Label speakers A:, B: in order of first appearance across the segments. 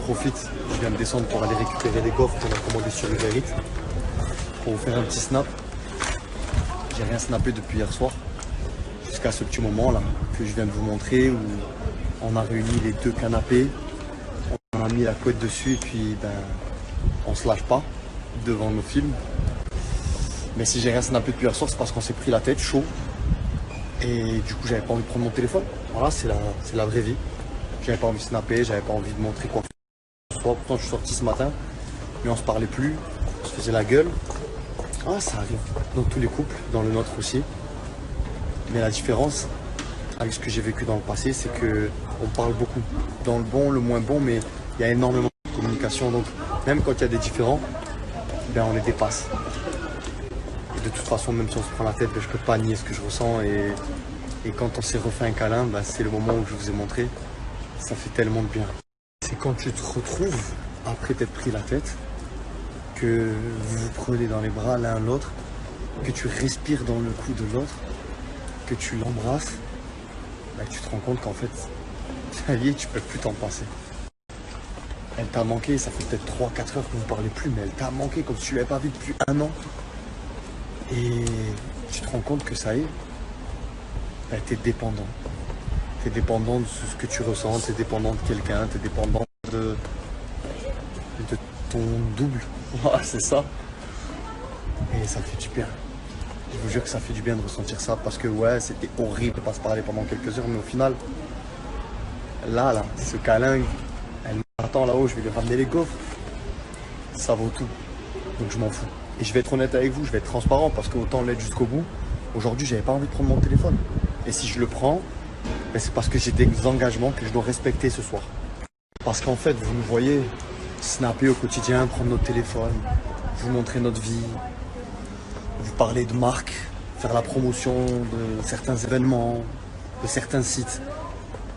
A: profite, je viens de descendre pour aller récupérer les gaufres qu'on a commandés sur Uber Eats. Pour vous faire un petit snap. J'ai rien snappé depuis hier soir. Jusqu'à ce petit moment là que je viens de vous montrer où on a réuni les deux canapés. On a mis la couette dessus et puis ben on se lâche pas devant nos films. Mais si j'ai rien snappé depuis hier soir, c'est parce qu'on s'est pris la tête chaud. Et du coup j'avais pas envie de prendre mon téléphone. Voilà, c'est la vraie vie. J'avais pas envie de snapper, j'avais pas envie de montrer quoi que ce soit. Pourtant je suis sorti ce matin, mais on se parlait plus, on se faisait la gueule. Ah, ça arrive dans tous les couples, dans le nôtre aussi. Mais la différence avec ce que j'ai vécu dans le passé, c'est que on parle beaucoup. Dans le bon, le moins bon, mais il y a énormément de communication. Donc même quand il y a des différends, ben on les dépasse. Et de toute façon, même si on se prend la tête, ben, je peux pas nier ce que je ressens. Et quand on s'est refait un câlin, ben, c'est le moment où je vous ai montré. Ça fait tellement de bien. C'est quand tu te retrouves, après t'être pris la tête, que vous vous prenez dans les bras l'un l'autre, que tu respires dans le cou de l'autre, que tu l'embrasses, bah, tu te rends compte qu'en fait, ça y est, tu peux plus t'en passer. Elle t'a manqué, ça fait peut-être 3-4 heures que vous ne parlez plus, mais elle t'a manqué comme si tu ne l'avais pas vue depuis un an. Et tu te rends compte que ça y est, bah, tu es dépendant. Tu es dépendant de ce que tu ressens, tu es dépendant de quelqu'un, tu es dépendant de ton double. Ouais, c'est ça. Et ça fait du bien. Je vous jure que ça fait du bien de ressentir ça parce que ouais, c'était horrible de pas se parler pendant quelques heures, mais au final, là, ce câlin, elle m'attend là-haut, je vais lui ramener les gaufres. Ça vaut tout. Donc je m'en fous. Et je vais être honnête avec vous, je vais être transparent parce qu'autant l'être jusqu'au bout. Aujourd'hui, j'avais pas envie de prendre mon téléphone. Et si je le prends, ben c'est parce que j'ai des engagements que je dois respecter ce soir. Parce qu'en fait, vous nous voyez snapper au quotidien, prendre notre téléphone, vous montrer notre vie, vous parler de marques, faire la promotion de certains événements, de certains sites.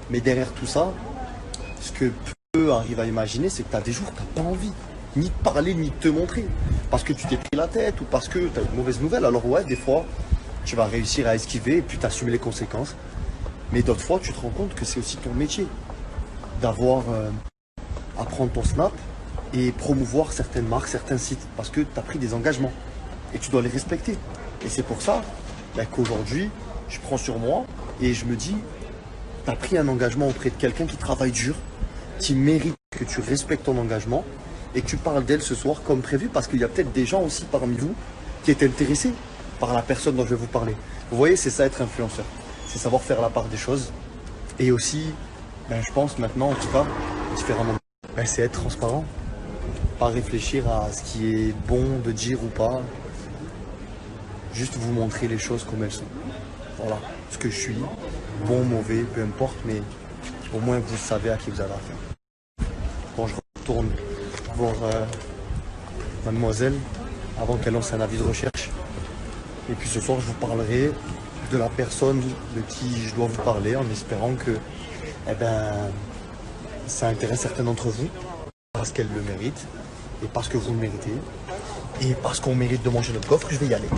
A: Mais derrière tout ça, ce que peu arrivent à imaginer, c'est que tu as des jours où tu n'as pas envie ni de parler, ni de te montrer. Parce que tu t'es pris la tête ou parce que tu as une mauvaise nouvelle. Alors ouais, des fois, tu vas réussir à esquiver et puis t'assumer les conséquences. Mais d'autres fois, tu te rends compte que c'est aussi ton métier d'avoir à prendre ton snap et promouvoir certaines marques, certains sites. Parce que tu as pris des engagements et tu dois les respecter. Et c'est pour ça qu'aujourd'hui, je prends sur moi et je me dis, tu as pris un engagement auprès de quelqu'un qui travaille dur, qui mérite que tu respectes ton engagement et que tu parles d'elle ce soir comme prévu parce qu'il y a peut-être des gens aussi parmi vous qui est intéressé par la personne dont je vais vous parler. Vous voyez, c'est ça être influenceur. C'est savoir faire la part des choses. Et aussi, je pense maintenant, en tout cas, différemment, c'est être transparent. Pas réfléchir à ce qui est bon de dire ou pas. Juste vous montrer les choses comme elles sont. Voilà, ce que je suis, bon, mauvais, peu importe, mais au moins vous savez à qui vous avez affaire. Bon, je retourne voir mademoiselle avant qu'elle lance un avis de recherche. Et puis ce soir, je vous parlerai de la personne de qui je dois vous parler en espérant que ça intéresse certains d'entre vous parce qu'elle le mérite et parce que vous le méritez et parce qu'on mérite de manger notre coffre, je vais y aller.